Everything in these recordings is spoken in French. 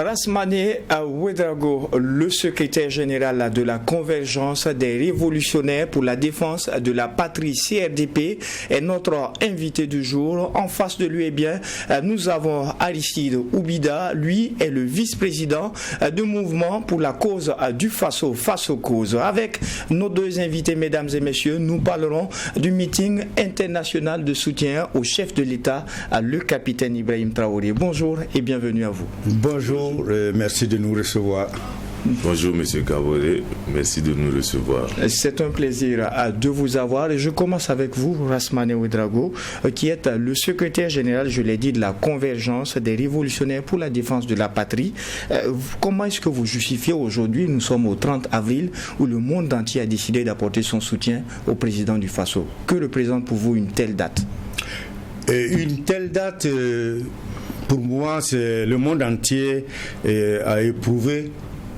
Rasmane Ouedraogo, le secrétaire général de la Convergence des révolutionnaires pour la défense de la patrie CRDP, est notre invité du jour. En face de lui, nous avons Aristide Oubida. Lui est le vice-président du mouvement pour la cause du Faso, Faso Cause. Avec nos deux invités, mesdames et messieurs, nous parlerons du meeting international de soutien au chef de l'État, le capitaine Ibrahim Traoré. Bonjour et bienvenue à vous. Bonjour, merci de nous recevoir. Bonjour Monsieur Kaboré, merci de nous recevoir. C'est un plaisir de vous avoir et je commence avec vous, Rasmane Ouedraogo, qui êtes le secrétaire général, je l'ai dit, de la Convergence des révolutionnaires pour la défense de la patrie. Comment est-ce que vous justifiez aujourd'hui, nous sommes au 30 avril, où le monde entier a décidé d'apporter son soutien au président du Faso? Que représente pour vous une telle date? Une telle date, pour moi, c'est le monde entier a éprouvé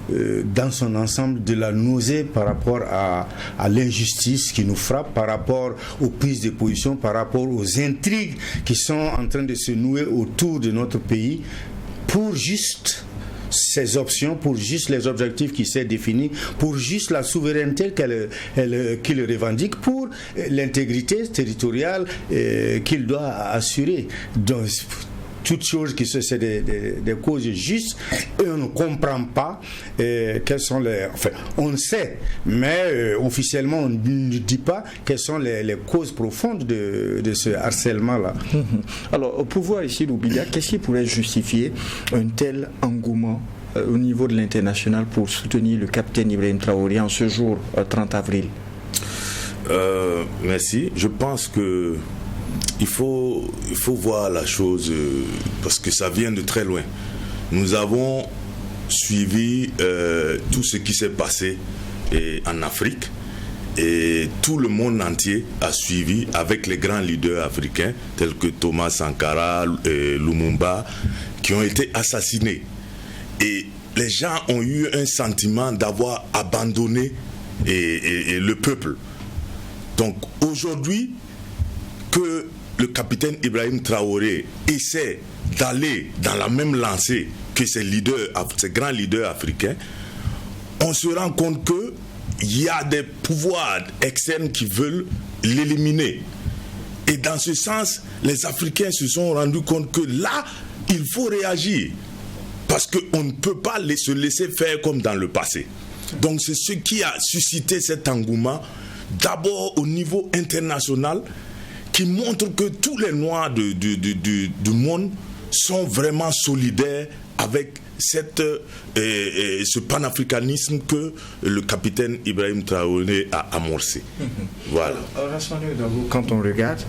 dans son ensemble de la nausée par rapport à l'injustice qui nous frappe, par rapport aux prises de position, par rapport aux intrigues qui sont en train de se nouer autour de notre pays pour juste ces options, pour juste les objectifs qui s'est définis, pour juste la souveraineté qu'il revendique, pour l'intégrité territoriale qu'il doit assurer. Donc, toutes choses qui sont des causes justes, et on ne comprend pas quelles sont les... Enfin, on sait, mais officiellement on ne dit pas quelles sont les causes profondes de ce harcèlement-là. Alors, pour voir ici, Loubida, qu'est-ce qui pourrait justifier un tel engouement au niveau de l'international pour soutenir le capitaine Ibrahim Traoré en ce jour 30 avril? Merci. Je pense que il faut voir la chose parce que ça vient de très loin. Nous avons suivi tout ce qui s'est passé en Afrique et tout le monde entier a suivi avec les grands leaders africains tels que Thomas Sankara et Lumumba qui ont été assassinés. Et les gens ont eu un sentiment d'avoir abandonné le peuple. Donc aujourd'hui, que le capitaine Ibrahim Traoré essaie d'aller dans la même lancée que ces grands leaders africains, on se rend compte qu'il y a des pouvoirs externes qui veulent l'éliminer. Et dans ce sens, les Africains se sont rendus compte que là, il faut réagir. Parce qu'on ne peut pas se laisser faire comme dans le passé. Donc c'est ce qui a suscité cet engouement, d'abord au niveau international, qui montre que tous les Noirs du monde sont vraiment solidaires avec ce panafricanisme que le capitaine Ibrahim Traoré a amorcé. Voilà. Quand on regarde,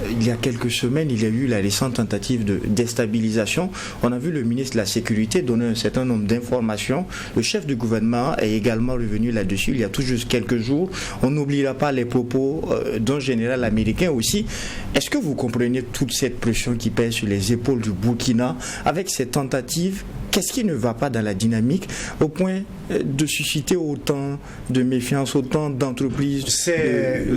il y a quelques semaines, il y a eu la récente tentative de déstabilisation. On a vu le ministre de la Sécurité donner un certain nombre d'informations. Le chef du gouvernement est également revenu là-dessus il y a tout juste quelques jours. On n'oubliera pas les propos d'un général américain aussi. Est-ce que vous comprenez toute cette pression qui pèse sur les épaules du Burkina avec cette tentative? Qu'est-ce qui ne va pas dans la dynamique au point de susciter autant de méfiance, autant d'entreprises? C'est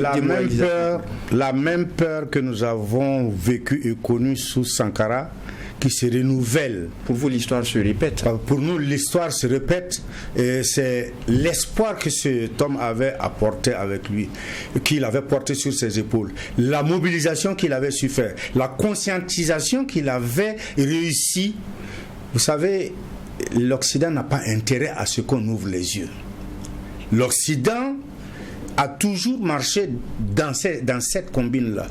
la même peur que nous avons vécue et connue sous Sankara qui se renouvelle. Pour vous, l'histoire se répète? Pour nous, l'histoire se répète. Et c'est l'espoir que cet homme avait apporté avec lui, qu'il avait porté sur ses épaules, la mobilisation qu'il avait su faire, la conscientisation qu'il avait réussi. Vous savez, l'Occident n'a pas intérêt à ce qu'on ouvre les yeux. L'Occident a toujours marché dans cette combine-là.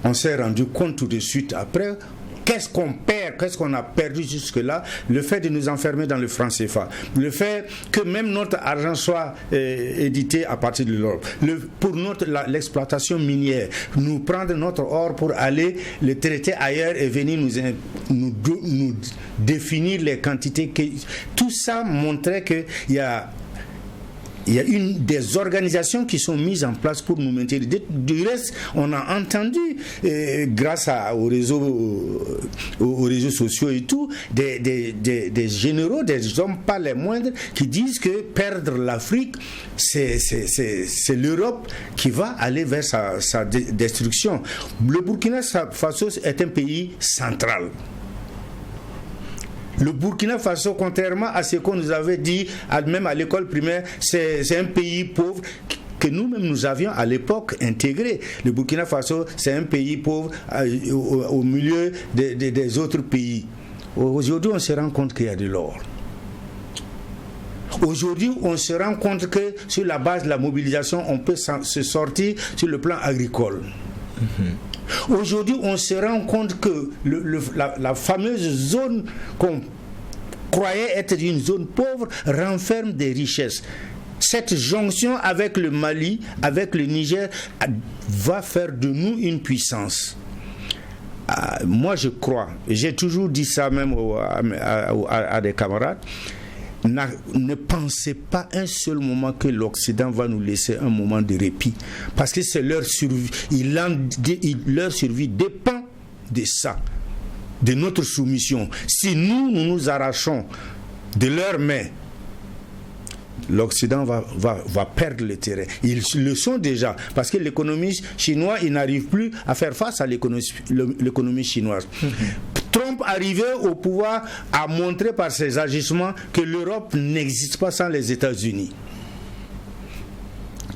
On s'est rendu compte tout de suite après. Qu'est-ce qu'on perd, qu'est-ce qu'on a perdu jusque-là? Le fait de nous enfermer dans le franc CFA, le fait que même notre argent soit édité à partir de l'Europe, pour l'exploitation minière, nous prendre notre or pour aller le traiter ailleurs et venir nous définir les quantités. Tout ça montrait qu'il y a des organisations qui sont mises en place pour nous maintenir. Du reste, on a entendu, grâce aux réseaux sociaux et tout, des généraux, des hommes pas les moindres, qui disent que perdre l'Afrique, c'est l'Europe qui va aller vers sa destruction. Le Burkina Faso est un pays central. Le Burkina Faso, contrairement à ce qu'on nous avait dit, même à l'école primaire, c'est un pays pauvre que nous-mêmes nous avions à l'époque intégré. Le Burkina Faso, c'est un pays pauvre au milieu des autres pays. Aujourd'hui, on se rend compte qu'il y a de l'or. Aujourd'hui, on se rend compte que sur la base de la mobilisation, on peut se sortir sur le plan agricole. Aujourd'hui, on se rend compte que la fameuse zone qu'on croyait être une zone pauvre renferme des richesses. Cette jonction avec le Mali, avec le Niger, va faire de nous une puissance. Moi, je crois, j'ai toujours dit ça même à des camarades, ne pensez pas un seul moment que l'Occident va nous laisser un moment de répit, parce que c'est leur survie. Leur survie dépend de ça, de notre soumission. Si nous nous arrachons de leurs mains, l'Occident va perdre le terrain. Ils le sont déjà, parce que l'économie chinoise, il n'arrive plus à faire face à l'économie chinoise. Trump, arrivé au pouvoir, a montré par ses agissements que l'Europe n'existe pas sans les États-Unis.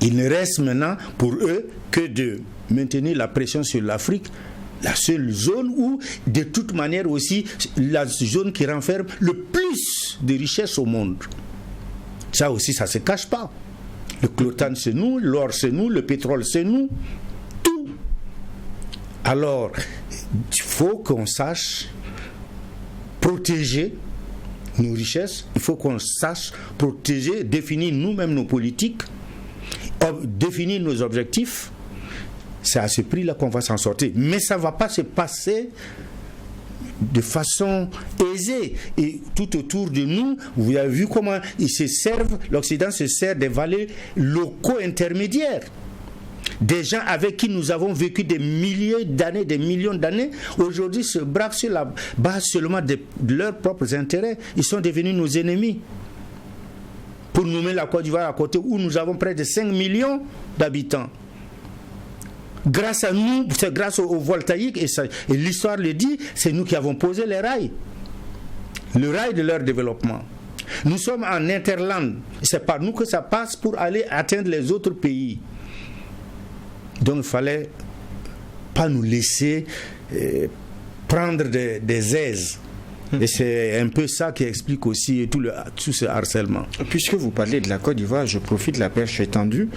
Il ne reste maintenant pour eux que de maintenir la pression sur l'Afrique, la seule zone où, de toute manière aussi, la zone qui renferme le plus de richesses au monde. Ça aussi, ça ne se cache pas. Le coltan, c'est nous, l'or, c'est nous, le pétrole, c'est nous, tout. Alors, il faut qu'on sache protéger nos richesses, il faut qu'on sache protéger, définir nous-mêmes nos politiques, définir nos objectifs. C'est à ce prix-là qu'on va s'en sortir. Mais ça ne va pas se passer de façon aisée. Et tout autour de nous, vous avez vu comment ils se servent, l'Occident se sert des vallées locaux intermédiaires. Des gens avec qui nous avons vécu des milliers d'années, des millions d'années, aujourd'hui se braquent sur la base seulement de leurs propres intérêts. Ils sont devenus nos ennemis. Pour nous mettre la Côte d'Ivoire à côté, où nous avons près de 5 millions d'habitants. Grâce à nous, c'est grâce au voltaïque, et l'histoire le dit, c'est nous qui avons posé les rails. Le rail de leur développement. Nous sommes en interland. C'est par nous que ça passe pour aller atteindre les autres pays. Donc il ne fallait pas nous laisser prendre des aises. Et c'est un peu ça qui explique aussi tout ce harcèlement. Puisque vous parlez de la Côte d'Ivoire, je profite de la perche étendue.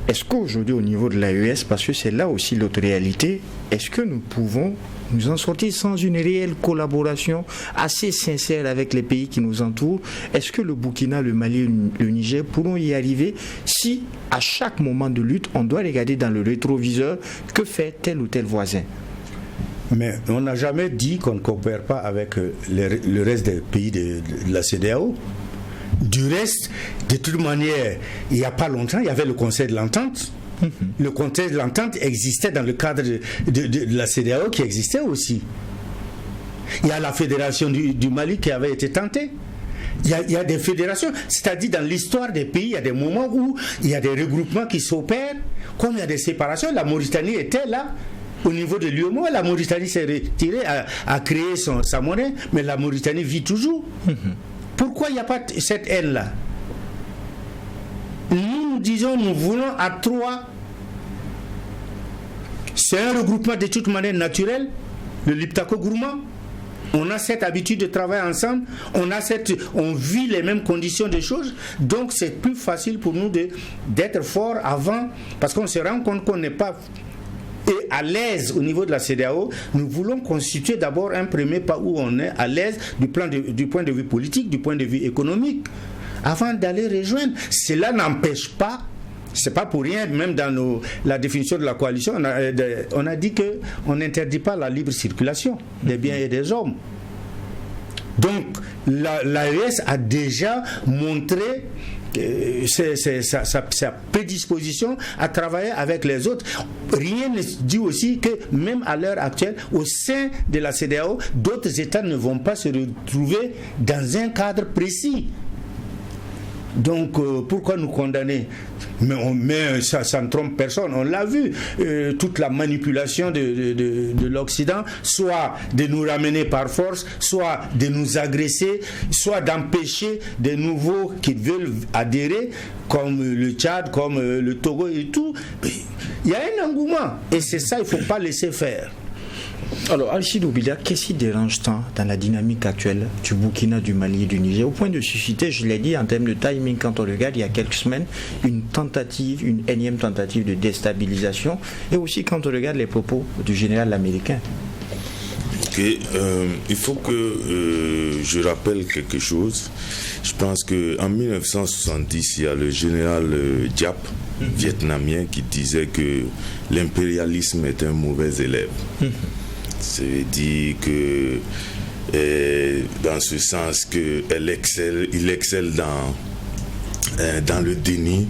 Est-ce qu'aujourd'hui, au niveau de l'AES, parce que c'est là aussi l'autre réalité, est-ce que nous pouvons nous en sortir sans une réelle collaboration assez sincère avec les pays qui nous entourent? Est-ce que le Burkina, le Mali, le Niger pourront y arriver si, à chaque moment de lutte, on doit regarder dans le rétroviseur que fait tel ou tel voisin? Mais on n'a jamais dit qu'on ne coopère pas avec le reste des pays de la CEDEAO. Du reste, de toute manière, il n'y a pas longtemps, il y avait le Conseil de l'Entente. Le Conseil de l'Entente existait dans le cadre de la CEDEAO qui existait aussi. Il y a la Fédération du Mali qui avait été tentée. Il y a des fédérations, c'est-à-dire dans l'histoire des pays, il y a des moments où il y a des regroupements qui s'opèrent, comme il y a des séparations. La Mauritanie était là. Au niveau de l'UEMOA, la Mauritanie s'est retirée, a créé sa monnaie, mais la Mauritanie vit toujours. Pourquoi il n'y a pas cette haine-là? Nous disons, nous voulons à trois. C'est un regroupement de toute manière naturel, le Liptako Gourmand. On a cette habitude de travailler ensemble, on vit les mêmes conditions de choses, donc c'est plus facile pour nous d'être forts avant, parce qu'on se rend compte qu'on n'est pas à l'aise au niveau de la CEDEAO. Nous voulons constituer d'abord un premier pas où on est à l'aise du point de vue politique, du point de vue économique, avant d'aller rejoindre. Cela n'empêche pas, c'est pas pour rien, même dans la définition de la coalition, on a dit qu'on n'interdit pas la libre circulation des biens et des hommes. Donc l'AES a déjà montré sa prédisposition à travailler avec les autres. Rien ne dit aussi que même à l'heure actuelle, au sein de la CEDEAO, d'autres États ne vont pas se retrouver dans un cadre précis. Donc pourquoi nous condamner? Mais ça ne trompe personne. On l'a vu, toute la manipulation de l'Occident, soit de nous ramener par force, soit de nous agresser, soit d'empêcher des nouveaux qui veulent adhérer, comme le Tchad, comme le Togo et tout. Il y a un engouement et c'est ça, il ne faut pas laisser faire. Alors, Alcide Oubilia, qu'est-ce qui dérange tant dans la dynamique actuelle du Burkina, du Mali et du Niger, au point de susciter, je l'ai dit, en termes de timing, quand on regarde, il y a quelques semaines, une énième tentative de déstabilisation, et aussi quand on regarde les propos du général américain. Il faut que je rappelle quelque chose. Je pense qu'en 1970, il y a le général Diap, vietnamien, qui disait que l'impérialisme est un mauvais élève. Ça veut dire que dans ce sens qu'il excelle dans le déni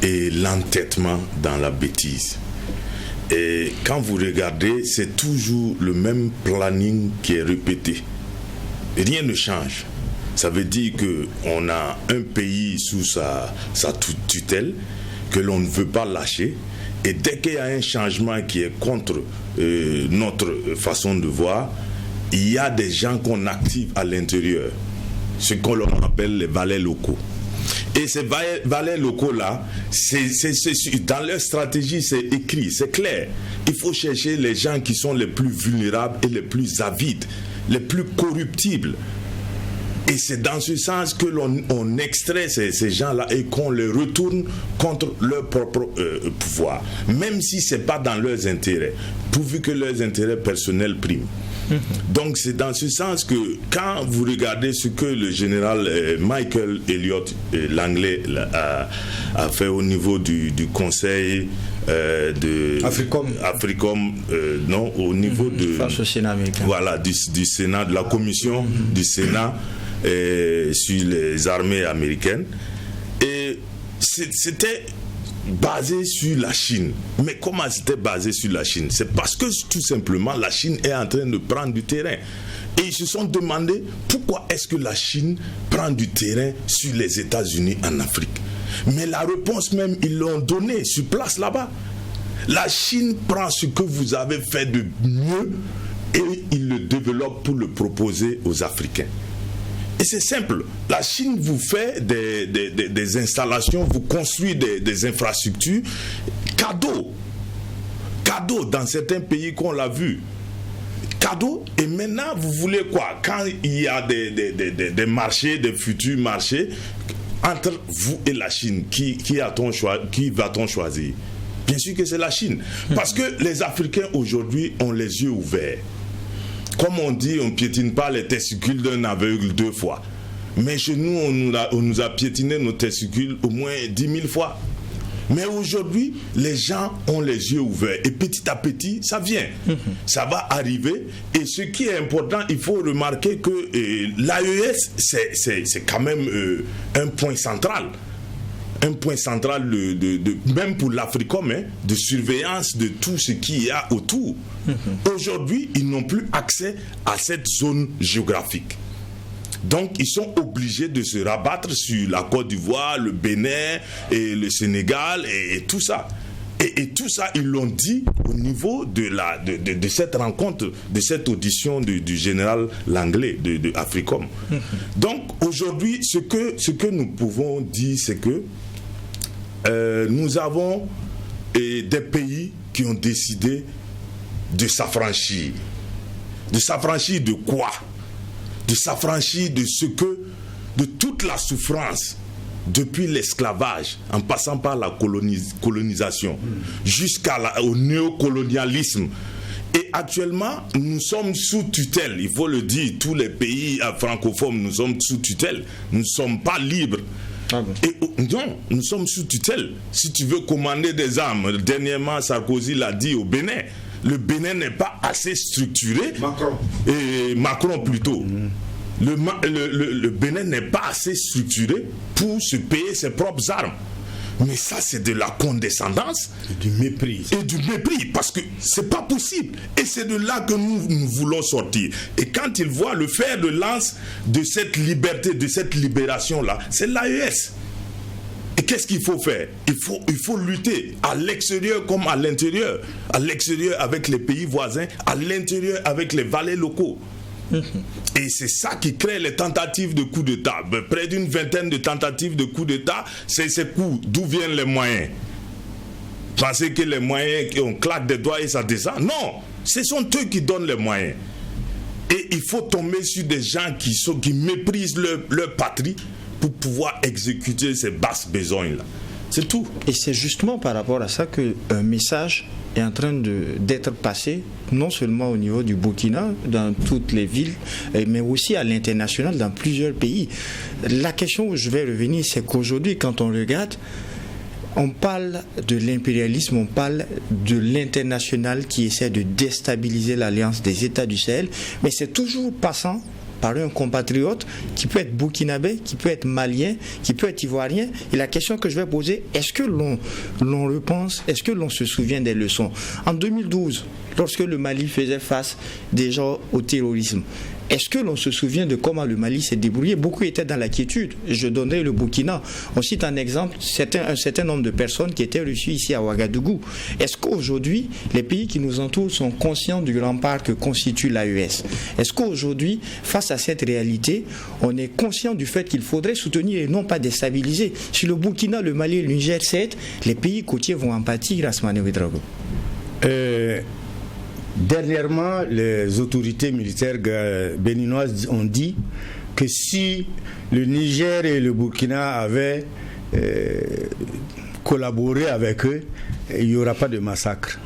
et l'entêtement dans la bêtise. Et quand vous regardez, c'est toujours le même planning qui est répété. Rien ne change. Ça veut dire qu'on a un pays sous sa tutelle que l'on ne veut pas lâcher. Et dès qu'il y a un changement qui est contre notre façon de voir, il y a des gens qu'on active à l'intérieur, ce qu'on appelle les valets locaux. Et ces valets locaux-là, dans leur stratégie, c'est écrit, c'est clair. Il faut chercher les gens qui sont les plus vulnérables et les plus avides, les plus corruptibles. Et c'est dans ce sens que l'on extrait ces gens-là et qu'on les retourne contre leur propre pouvoir. Même si ce n'est pas dans leurs intérêts, pourvu que leurs intérêts personnels priment. Donc c'est dans ce sens que quand vous regardez ce que le général Michael Elliott, l'anglais, a fait au niveau du conseil de Africom, non, au niveau de face au Sénat américain. Voilà, du Sénat, de la commission du Sénat sur les armées américaines, et c'était basé sur la Chine. Mais comment c'était basé sur la Chine? C'est parce que tout simplement la Chine est en train de prendre du terrain. Et ils se sont demandé pourquoi est-ce que la Chine prend du terrain sur les États-Unis en Afrique. Mais la réponse même, ils l'ont donnée sur place là-bas. La Chine prend ce que vous avez fait de mieux et il le développe pour le proposer aux Africains. Et c'est simple, la Chine vous fait des installations, vous construit des infrastructures, cadeau dans certains pays qu'on l'a vu, cadeau. Et maintenant vous voulez quoi? Quand il y a des marchés, des futurs marchés, entre vous et la Chine, qui va-t-on choisir? Bien sûr que c'est la Chine, parce que les Africains aujourd'hui ont les yeux ouverts. Comme on dit, on ne piétine pas les testicules d'un aveugle 2 fois. Mais chez nous, on nous a piétiné nos testicules au moins 10 000 fois. Mais aujourd'hui, les gens ont les yeux ouverts. Et petit à petit, ça vient. Ça va arriver. Et ce qui est important, il faut remarquer que l'AES, c'est quand même un point central. Un point central même pour l'Africom, de surveillance de tout ce qu'il y a autour. Aujourd'hui, ils n'ont plus accès à cette zone géographique. Donc, ils sont obligés de se rabattre sur la Côte d'Ivoire, le Bénin, et le Sénégal, et tout ça. Et tout ça, ils l'ont dit au niveau de cette rencontre, de cette audition du général Langlais de Africom. Donc, aujourd'hui, ce que nous pouvons dire, c'est que nous avons des pays qui ont décidé de s'affranchir. De s'affranchir de quoi? De s'affranchir de toute la souffrance depuis l'esclavage, en passant par la colonisation, jusqu'au néocolonialisme. Et actuellement, nous sommes sous tutelle, il faut le dire, tous les pays francophones, nous sommes sous tutelle, nous ne sommes pas libres. Et non, nous sommes sous tutelle. Si tu veux commander des armes, dernièrement Sarkozy l'a dit au Bénin, le Bénin n'est pas assez structuré. Macron plutôt. Le Bénin n'est pas assez structuré pour se payer ses propres armes. Mais ça, c'est de la condescendance et du mépris. Parce que c'est pas possible. Et c'est de là que nous voulons sortir. Et quand ils voient le fer de lance de cette liberté, de cette libération-là, c'est l'AES. Et qu'est-ce qu'il faut faire? Il faut lutter à l'extérieur comme à l'intérieur. À l'extérieur avec les pays voisins, à l'intérieur avec les valets locaux. Et c'est ça qui crée les tentatives de coup d'État. Près d'une vingtaine de tentatives de coup d'État, c'est ces coups. D'où viennent les moyens? Pensez que les moyens, on claque des doigts et ça descend? Non, ce sont eux qui donnent les moyens. Et il faut tomber sur des gens qui méprisent leur patrie pour pouvoir exécuter ces basses besognes-là. C'est tout. Et c'est justement par rapport à ça qu'un message est en train d'être passé, non seulement au niveau du Burkina, dans toutes les villes, mais aussi à l'international, dans plusieurs pays. La question où je vais revenir, c'est qu'aujourd'hui, quand on regarde, on parle de l'impérialisme, on parle de l'international qui essaie de déstabiliser l'alliance des États du Sahel, mais c'est toujours passant par un compatriote qui peut être burkinabé, qui peut être malien, qui peut être ivoirien. Et la question que je vais poser, est-ce que l'on repense, est-ce que l'on se souvient des leçons? En 2012, lorsque le Mali faisait face déjà au terrorisme, est-ce que l'on se souvient de comment le Mali s'est débrouillé? Beaucoup étaient dans la quiétude. Je donnerai le Burkina. On cite un exemple, un certain nombre de personnes qui étaient reçues ici à Ouagadougou. Est-ce qu'aujourd'hui, les pays qui nous entourent sont conscients du rempart que constitue l'AES? Est-ce qu'aujourd'hui, face à cette réalité, on est conscient du fait qu'il faudrait soutenir et non pas déstabiliser? Si le Burkina, le Mali et le Niger cèdent, les pays côtiers vont en pâtir, Asmane Ouedraogo. Dernièrement, les autorités militaires béninoises ont dit que si le Niger et le Burkina avaient collaboré avec eux, il n'y aura pas de massacre.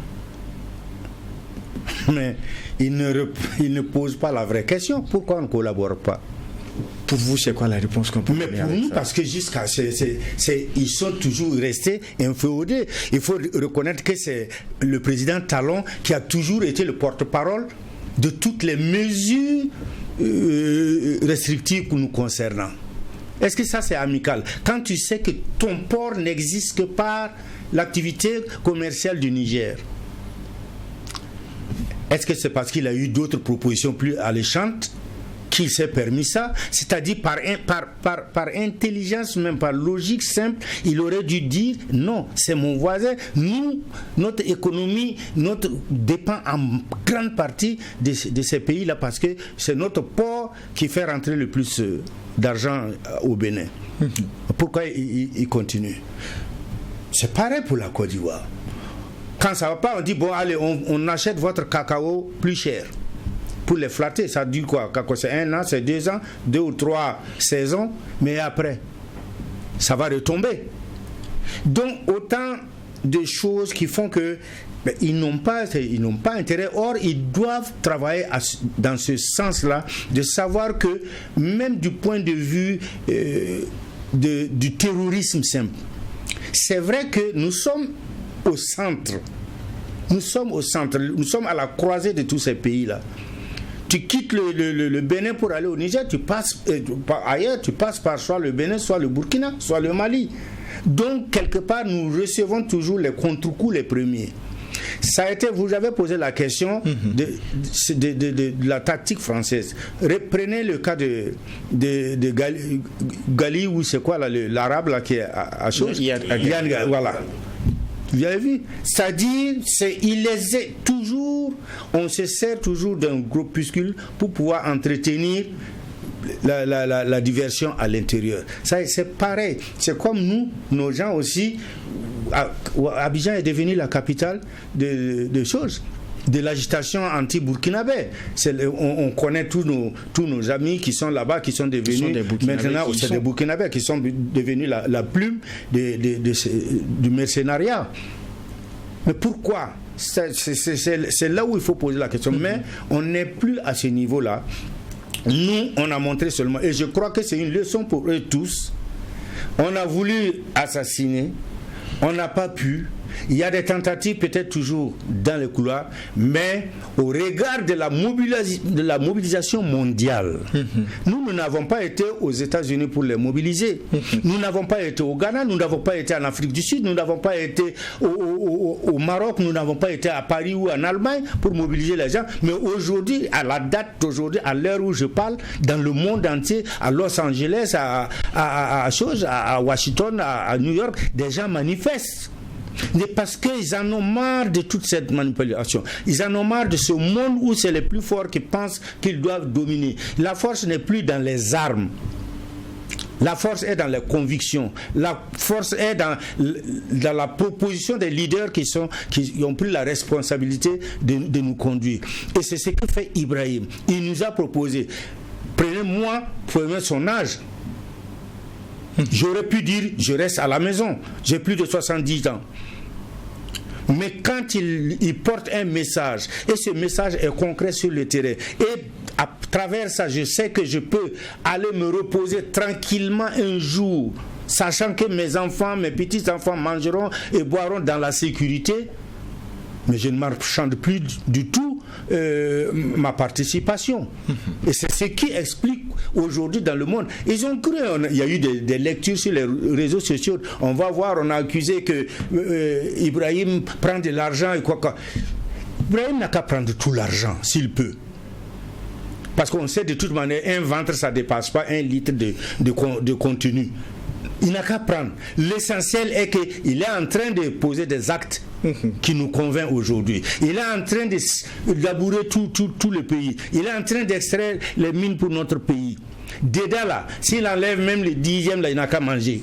Mais ils ne posent pas la vraie question. Pourquoi on ne collabore pas? Pour vous, c'est quoi la réponse qu'on peut donner? Mais pour nous, parce que ils sont toujours restés inféodés. Il faut reconnaître que c'est le président Talon qui a toujours été le porte-parole de toutes les mesures restrictives nous concernant. Est-ce que ça, c'est amical? Quand tu sais que ton port n'existe que par l'activité commerciale du Niger, est-ce que c'est parce qu'il a eu d'autres propositions plus alléchantes qu'il s'est permis ça? C'est-à-dire par intelligence, même par logique simple, il aurait dû dire non, c'est mon voisin. Nous, notre économie dépend en grande partie de ces pays-là parce que c'est notre port qui fait rentrer le plus d'argent au Bénin. Pourquoi il continue? C'est pareil pour la Côte d'Ivoire. Quand ça ne va pas, on dit bon, allez, on achète votre cacao plus cher. Pour les flatter, ça dure quoi? C'est 1 an, c'est 2 ans, 2 ou 3 saisons, mais après, ça va retomber. Donc, autant de choses qui font que ils n'ont pas intérêt. Or, ils doivent travailler dans ce sens-là, de savoir que même du point de vue du terrorisme simple, c'est vrai que nous sommes au centre. Nous sommes à la croisée de tous ces pays-là. Tu quittes le Bénin pour aller au Niger, tu passes ailleurs, tu passes par soit le Bénin, soit le Burkina, soit le Mali. Donc, quelque part, nous recevons toujours les contre-coups les premiers. Ça a été, vous avez posé la question de la tactique française. Reprenez le cas de Gali, ou c'est quoi là, l'arabe là, qui est à chose. Voilà. Vous avez vu? C'est-à-dire, on se sert toujours d'un groupuscule pour pouvoir entretenir la diversion à l'intérieur. Ça, c'est pareil. C'est comme nous, nos gens aussi. Abidjan est devenu la capitale de choses, de l'agitation anti-burkinabé. On connaît tous nos amis qui sont là-bas, qui sont devenus maintenant, c'est des burkinabés qui sont devenus la plume du mercenariat. Mais pourquoi? C'est là où il faut poser la question. Mais on n'est plus à ce niveau-là. Nous, on a montré seulement, et je crois que c'est une leçon pour eux tous. On a voulu assassiner, on n'a pas pu, Il y a des tentatives peut-être toujours dans les couloirs, mais au regard de la mobilisation mondiale, nous n'avons pas été aux États-Unis pour les mobiliser. Nous n'avons pas été au Ghana, nous n'avons pas été en Afrique du Sud, nous n'avons pas été au Maroc, nous n'avons pas été à Paris ou en Allemagne pour mobiliser les gens. Mais aujourd'hui, à la date d'aujourd'hui, à l'heure où je parle, dans le monde entier, à Los Angeles, à Washington, à New York, des gens manifestent. Mais parce qu'ils en ont marre de toute cette manipulation. Ils en ont marre de ce monde où c'est les plus forts qui pensent qu'ils doivent dominer. La force n'est plus dans les armes. La force est dans les convictions. La force est dans la proposition des leaders qui ont pris la responsabilité de nous conduire. Et c'est ce que fait Ibrahim. Il nous a proposé, prenez son âge. J'aurais pu dire, je reste à la maison, j'ai plus de 70 ans. Mais quand il porte un message, et ce message est concret sur le terrain, et à travers ça, je sais que je peux aller me reposer tranquillement un jour, sachant que mes enfants, mes petits-enfants mangeront et boiront dans la sécurité, mais je ne marchande plus du tout ma participation. Et c'est ce qui explique aujourd'hui dans le monde. Ils ont cru, il y a eu des lectures sur les réseaux sociaux, on va voir, on a accusé que Ibrahim prend de l'argent et quoi. Ibrahim n'a qu'à prendre tout l'argent, s'il peut. Parce qu'on sait de toute manière, un ventre, ça ne dépasse pas 1 litre de contenu. Il n'a qu'à prendre. L'essentiel est qu'il est en train de poser des actes qui nous convainc aujourd'hui. Il est en train de labourer tout le pays. Il est en train d'extraire les mines pour notre pays. Dedans là, s'il enlève même le 10e, là, il n'a qu'à manger.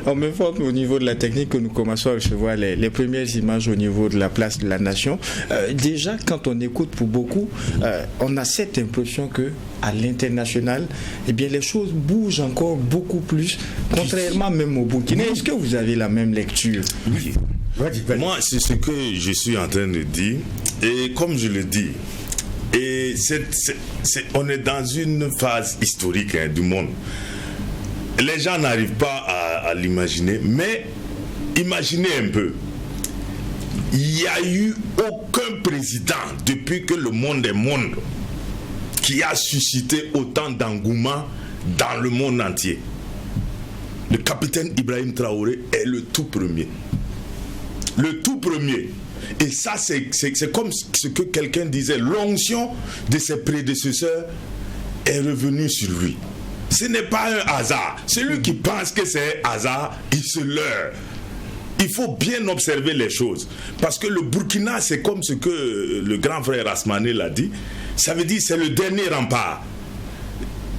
On m'informe au niveau de la technique que nous commençons à recevoir les premières images au niveau de la place de la Nation. Déjà, quand on écoute pour beaucoup, on a cette impression que à l'international, eh bien, les choses bougent encore beaucoup plus, contrairement même au Burkina. Est-ce que vous avez la même lecture? Oui. Moi, c'est ce que je suis en train de dire. Et comme je le dis, et on est dans une phase historique du monde. Les gens n'arrivent pas à l'imaginer, mais imaginez un peu. Il n'y a eu aucun président depuis que le monde est monde qui a suscité autant d'engouement dans le monde entier. Le capitaine Ibrahim Traoré est le tout premier. Le tout premier. Et ça, c'est comme ce que quelqu'un disait, l'onction de ses prédécesseurs est revenue sur lui. Ce n'est pas un hasard. Celui qui pense que c'est un hasard, il se leurre. Il faut bien observer les choses. Parce que le Burkina, c'est comme ce que le grand frère Asmané l'a dit. Ça veut dire que c'est le dernier rempart.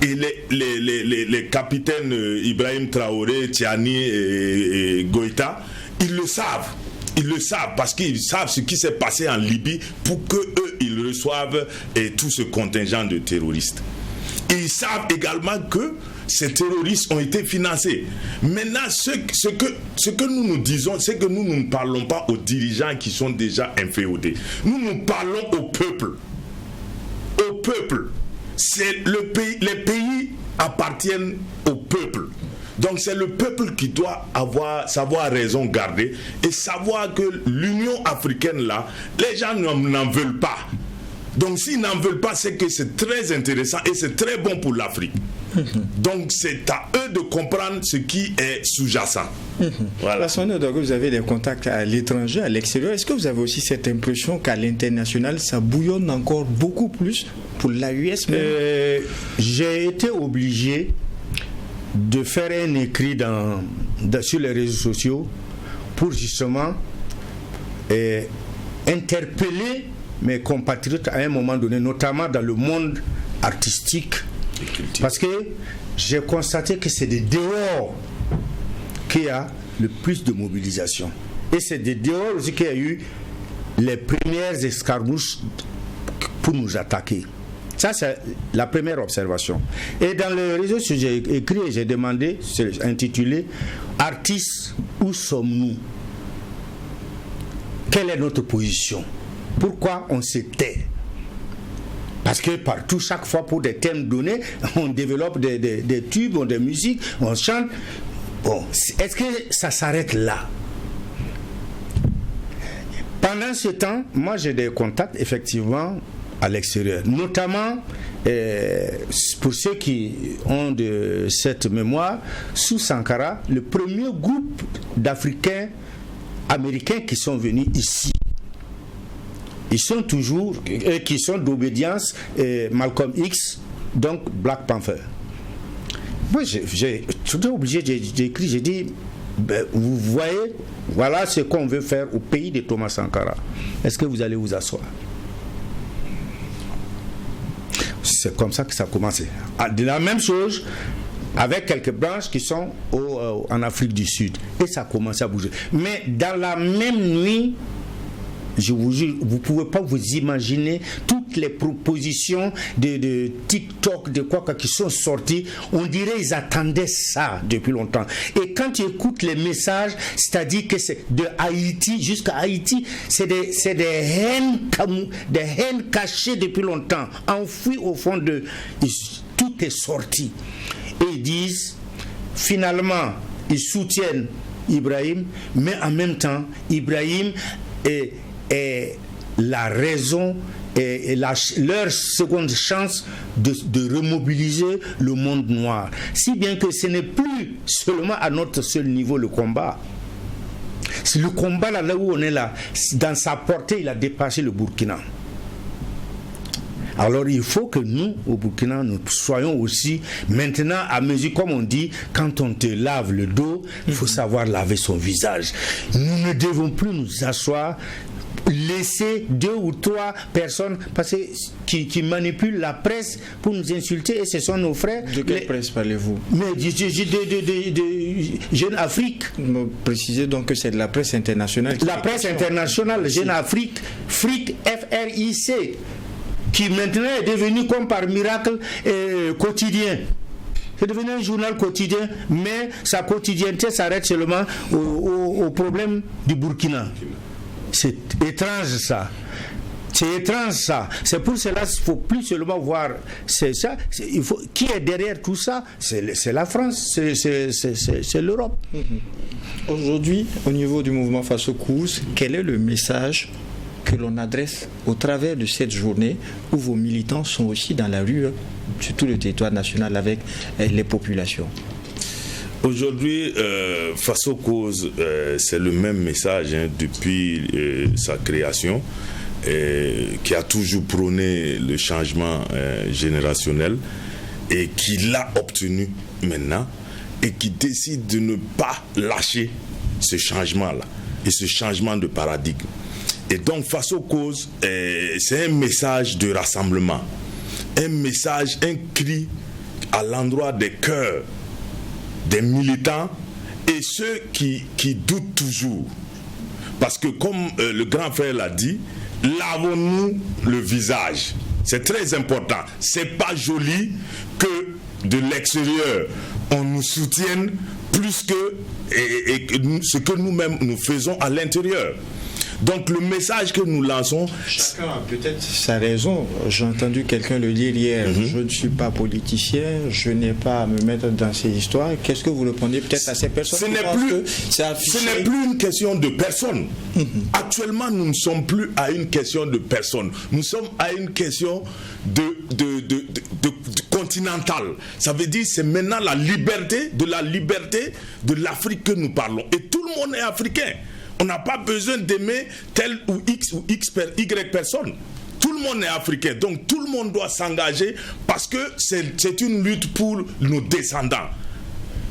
Et les capitaines Ibrahim Traoré, Tiani et Goïta, ils le savent. Ils le savent parce qu'ils savent ce qui s'est passé en Libye pour qu'eux, ils reçoivent tout ce contingent de terroristes. Et ils savent également que ces terroristes ont été financés. Maintenant, ce que nous disons, c'est que nous ne parlons pas aux dirigeants qui sont déjà inféodés. Nous parlons au peuple. Au peuple. Les pays appartiennent au peuple. Donc c'est le peuple qui doit savoir raison garder et savoir que l'Union africaine là, les gens n'en veulent pas. Donc s'ils n'en veulent pas, c'est que c'est très intéressant et c'est très bon pour l'Afrique. Donc c'est à eux de comprendre ce qui est sous-jacent. Voilà. Vous avez des contacts à l'étranger, à l'extérieur. Est-ce que vous avez aussi cette impression qu'à l'international, ça bouillonne encore beaucoup plus pour l'AUS même? J'ai été obligé de faire un écrit sur les réseaux sociaux pour justement interpeller mes compatriotes à un moment donné, notamment dans le monde artistique, parce que j'ai constaté que c'est des dehors qu'il y a le plus de mobilisation. Et c'est des dehors aussi qu'il y a eu les premières escarmouches pour nous attaquer. Ça, c'est la première observation. Et dans le réseau, j'ai écrit et j'ai demandé, c'est intitulé « Artistes, où sommes-nous? Quelle est notre position? Pourquoi on se tait ?» Parce que partout, chaque fois, pour des thèmes donnés, on développe des tubes, des musiques, on chante. Bon, est-ce que ça s'arrête là? Pendant ce temps, moi j'ai des contacts effectivement à l'extérieur, notamment pour ceux qui ont de cette mémoire, sous Sankara, le premier groupe d'Africains américains qui sont venus ici, ils sont toujours, qui sont d'obédience Malcolm X, donc Black Panther. Moi j'ai tout obligé d'écrire, j'ai dit, vous voyez, voilà ce qu'on veut faire au pays de Thomas Sankara. Est-ce que vous allez vous asseoir? C'est comme ça que ça a commencé. De la même chose avec quelques branches qui sont en Afrique du Sud. Et ça a commencé à bouger. Mais dans la même nuit, je vous jure, vous ne pouvez pas vous imaginer toutes les propositions de TikTok, de quoi qui sont sorties. On dirait qu'ils attendaient ça depuis longtemps. Et quand tu écoutes les messages, c'est-à-dire que c'est de Haïti jusqu'à Haïti, c'est des haines cachées depuis longtemps, enfouies au fond de... Tout est sorti. Et ils disent, finalement, ils soutiennent Ibrahim, mais en même temps, Ibrahim est la raison et leur seconde chance de remobiliser le monde noir. Si bien que ce n'est plus seulement à notre seul niveau le combat. C'est le combat là où on est là, dans sa portée, il a dépassé le Burkina. Alors il faut que nous, au Burkina, nous soyons aussi, maintenant, à mesure, comme on dit, quand on te lave le dos, il faut savoir laver son visage. Nous ne devons plus nous asseoir, laisser 2 ou 3 personnes qui manipulent la presse pour nous insulter, et ce sont nos frères. De quelle presse parlez-vous? Mais de Jeune Afrique. Vous précisez donc que c'est de la presse internationale. La presse internationale, Jeune Afrique, FRIC, F-R-I-C, qui maintenant est devenu comme par miracle quotidien. C'est devenu un journal quotidien, mais sa quotidienneté s'arrête seulement au problème du Burkina. C'est étrange ça. C'est étrange ça. C'est pour cela qu'il ne faut plus seulement voir. C'est ça. Qui est derrière tout ça? C'est la France, c'est l'Europe. Aujourd'hui, au niveau du mouvement Face aux causes, quel est le message que l'on adresse au travers de cette journée où vos militants sont aussi dans la rue, sur tout le territoire national avec les populations? Aujourd'hui, Face aux causes, c'est le même message depuis sa création, qui a toujours prôné le changement générationnel et qui l'a obtenu maintenant et qui décide de ne pas lâcher ce changement-là et ce changement de paradigme. Et donc, Face aux causes, c'est un message de rassemblement, un message, un cri à l'endroit des cœurs des militants et ceux qui doutent toujours. Parce que comme le grand frère l'a dit, lavons-nous le visage. C'est très important. C'est pas joli que de l'extérieur on nous soutienne plus que ce que nous-mêmes nous faisons à l'intérieur. Donc le message que nous lançons... Chacun a peut-être sa raison. J'ai entendu quelqu'un le dire hier. Je ne suis pas politicien, je n'ai pas à me mettre dans ces histoires. Qu'est-ce que vous répondez peut-être à ces personnes? Ce n'est plus une question de personne. Actuellement, nous ne sommes plus à une question de personne. Nous sommes à une question de continentale. Ça veut dire c'est maintenant la liberté de l'Afrique que nous parlons. Et tout le monde est africain. On n'a pas besoin d'aimer tel ou Y personne. Tout le monde est africain. Donc tout le monde doit s'engager parce que c'est une lutte pour nos descendants.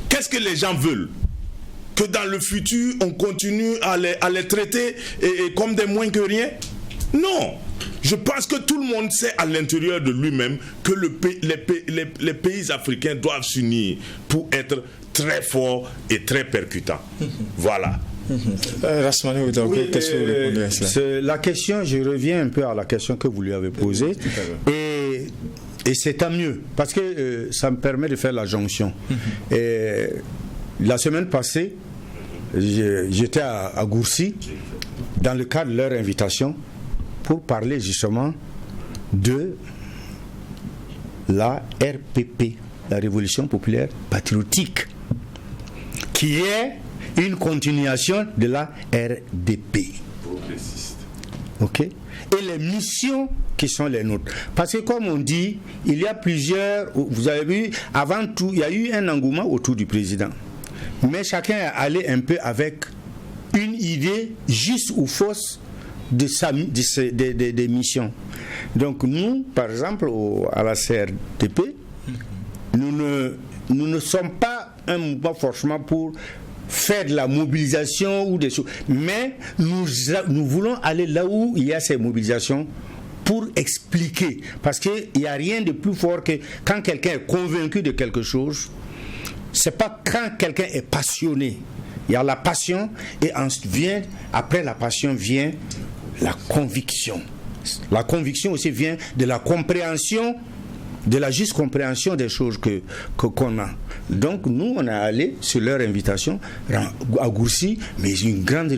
Qu'est-ce que les gens veulent? Que dans le futur, on continue à les traiter comme des moins que rien? Non. Je pense que tout le monde sait à l'intérieur de lui-même que les pays africains doivent s'unir pour être très forts et très percutants. Voilà. Rasmane, qu'est-ce que vous répondez à cela? La question, je reviens un peu à la question que vous lui avez posée, et c'est tant mieux, parce que ça me permet de faire la jonction. Et la semaine passée, j'étais à Gourcy, dans le cadre de leur invitation, pour parler justement de la RPP, la Révolution Populaire Patriotique, qui est une continuation de la RDP. Ok? Et les missions qui sont les nôtres. Parce que comme on dit, il y a plusieurs, vous avez vu, avant tout, il y a eu un engouement autour du président. Mais chacun est allé un peu avec une idée juste ou fausse des missions. Donc nous, par exemple, à la CRDP, nous ne sommes pas un mouvement forcément pour faire de la mobilisation ou des choses, mais nous voulons aller là où il y a ces mobilisations pour expliquer, parce qu'il n'y a rien de plus fort que quand quelqu'un est convaincu de quelque chose. C'est pas quand quelqu'un est passionné. Il y a la passion et après la passion vient la conviction. La conviction aussi vient de la compréhension, de la juste compréhension des choses qu'on a. Donc nous, on est allé sur leur invitation à Gourcy, mais une grande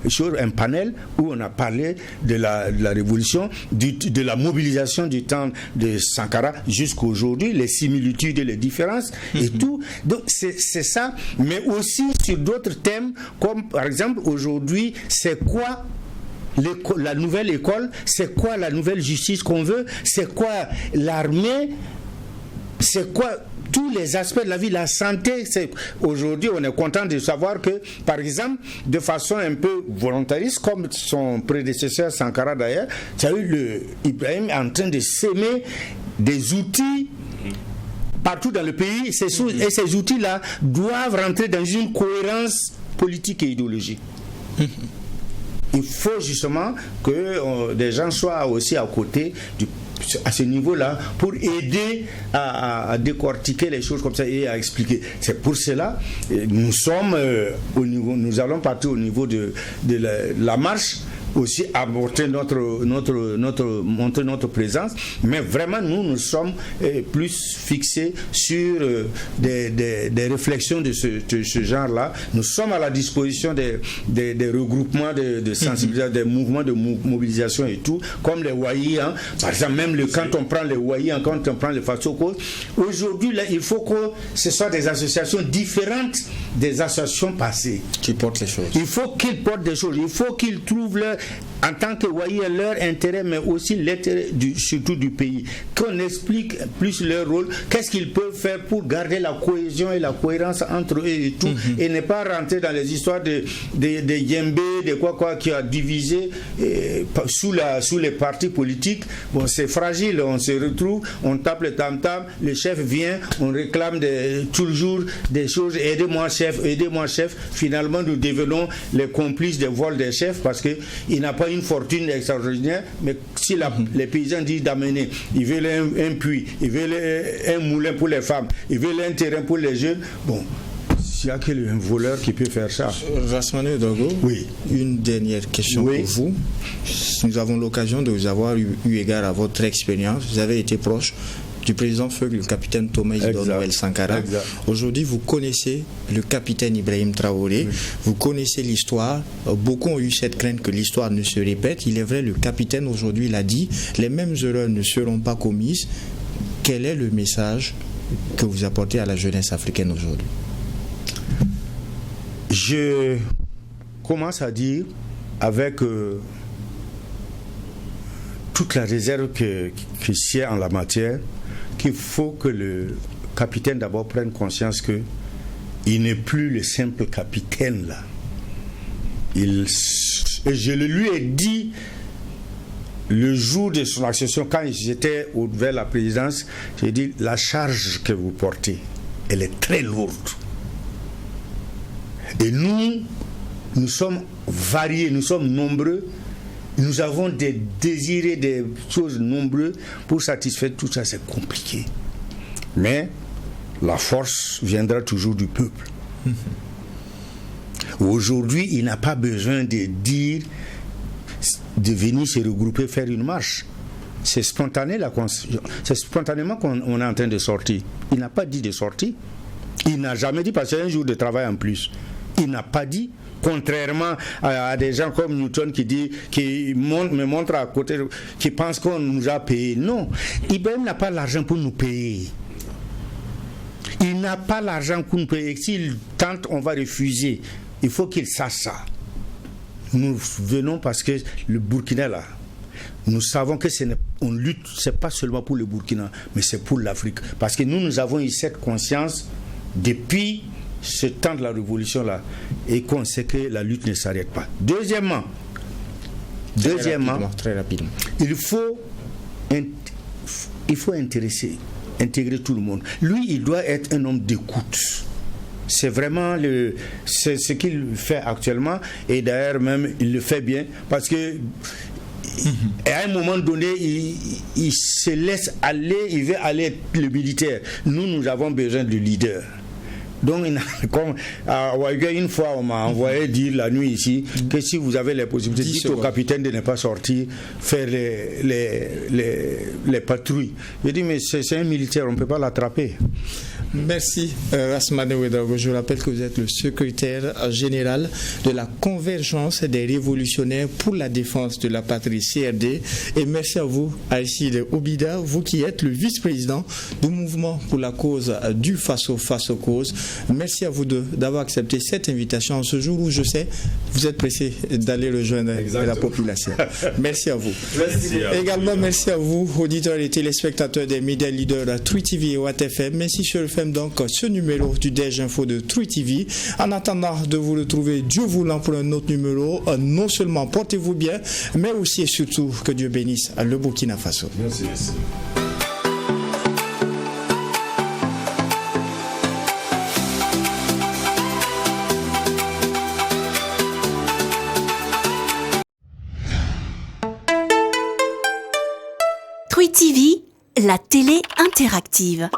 chose, un panel où on a parlé de la révolution, de la mobilisation du temps de Sankara jusqu'à aujourd'hui, les similitudes et les différences et tout. Donc c'est ça, mais aussi sur d'autres thèmes, comme par exemple aujourd'hui, c'est quoi la nouvelle école, c'est quoi la nouvelle justice qu'on veut, c'est quoi l'armée, c'est quoi tous les aspects de la vie, la santé. Aujourd'hui, on est content de savoir que, par exemple, de façon un peu volontariste, comme son prédécesseur Sankara d'ailleurs, tu as eu Ibrahim en train de s'aimer des outils partout dans le pays, et ces outils-là doivent rentrer dans une cohérence politique et idéologique. Il faut justement que des gens soient aussi à côté à ce niveau-là pour aider à décortiquer les choses comme ça et à expliquer. C'est pour cela nous allons partir au niveau de la marche, aussi montrer notre présence, mais vraiment nous sommes plus fixés sur des réflexions de ce genre-là. Nous sommes à la disposition des regroupements de sensibilisation, des mouvements de mobilisation et tout, comme les Wayi, par exemple, même quand on prend les Wayi, quand on prend les Fatsoko. Aujourd'hui, là, il faut que ce soit des associations différentes des associations passées. Qui portent les choses. Il faut qu'ils portent des choses, il faut qu'ils trouvent en tant que Wayi, leur intérêt, mais aussi l'intérêt surtout du pays. Qu'on explique plus leur rôle, qu'est-ce qu'ils peuvent faire pour garder la cohésion et la cohérence entre eux et tout, et ne pas rentrer dans les histoires de Yembe, de quoi qui a divisé sous les partis politiques. Bon, c'est fragile, on se retrouve, on tape le tam-tam, le chef vient, on réclame toujours des choses, aidez-moi chef. Finalement, nous devenons les complices des vols des chefs parce qu'il n'a pas une fortune extraordinaire, mais si les paysans disent d'amener, ils veulent un puits, ils veulent un moulin pour les femmes, ils veulent un terrain pour les jeunes, bon, s'il y a un voleur qui peut faire ça. Rasmane Ouedraogo, oui. Une dernière question pour vous. Nous avons l'occasion de vous avoir eu égard à votre expérience. Vous avez été proche du président feu, le capitaine Thomas Isidore Noël Sankara. Aujourd'hui, vous connaissez le capitaine Ibrahim Traoré, vous connaissez l'histoire. Beaucoup ont eu cette crainte que l'histoire ne se répète. Il est vrai, le capitaine aujourd'hui l'a dit, les mêmes erreurs ne seront pas commises. Quel est le message que vous apportez à la jeunesse africaine aujourd'hui? Je commence à dire, avec toute la réserve qui sied en la matière, qu'il faut que le capitaine d'abord prenne conscience qu'il n'est plus le simple capitaine là. Et je le lui ai dit le jour de son accession, quand j'étais vers la présidence, j'ai dit la charge que vous portez, elle est très lourde. Et nous sommes variés, nous sommes nombreux. Nous avons des désirs et des choses nombreuses pour satisfaire tout ça, c'est compliqué. Mais la force viendra toujours du peuple. Aujourd'hui, il n'a pas besoin de dire, de venir se regrouper, faire une marche. C'est spontané, c'est spontanément qu'on est en train de sortir. Il n'a pas dit de sortir. Il n'a jamais dit, parce que c'est un jour de travail en plus. Il n'a pas dit. Contrairement à des gens comme Newton qui me montrent à côté, qui pensent qu'on nous a payé. Non, Ibrahim n'a pas l'argent pour nous payer. Il n'a pas l'argent pour nous payer. S'il tente, on va refuser. Il faut qu'il sache ça. Nous venons parce que le Burkina là, nous savons que on lutte, c'est pas seulement pour le Burkina, mais c'est pour l'Afrique. Parce que nous avons eu cette conscience depuis ce temps de la révolution là, et qu'on sait que la lutte ne s'arrête pas. Deuxièmement, très rapidement. il faut intégrer tout le monde. Lui, il doit être un homme d'écoute. C'est vraiment ce qu'il fait actuellement, et d'ailleurs même il le fait bien, parce que à un moment donné il se laisse aller, il veut aller être le militaire. Nous avons besoin de leaders. Donc, comme à Ouagadougou, une fois, on m'a envoyé dire la nuit ici que si vous avez les possibilités, dites au capitaine de ne pas sortir, faire les patrouilles. Je dis, mais c'est un militaire, on ne peut pas l'attraper. Merci Rasmane Ouedraogo. Je rappelle que vous êtes le secrétaire général de la Convergence des révolutionnaires pour la défense de la patrie CRD. Et merci à vous, Aristide Obida, vous qui êtes le vice-président du mouvement pour la cause du face aux causes. Merci à vous deux d'avoir accepté cette invitation en ce jour où je sais vous êtes pressé d'aller rejoindre la population. Merci à vous. Également, merci à vous, auditeurs et téléspectateurs des médias leaders True TV et Watt FM. Merci sur le FM donc ce numéro du Déj Info de True TV. En attendant de vous retrouver, Dieu voulant, pour un autre numéro, non seulement portez-vous bien, mais aussi et surtout que Dieu bénisse le Burkina Faso. Merci. True TV, la télé interactive.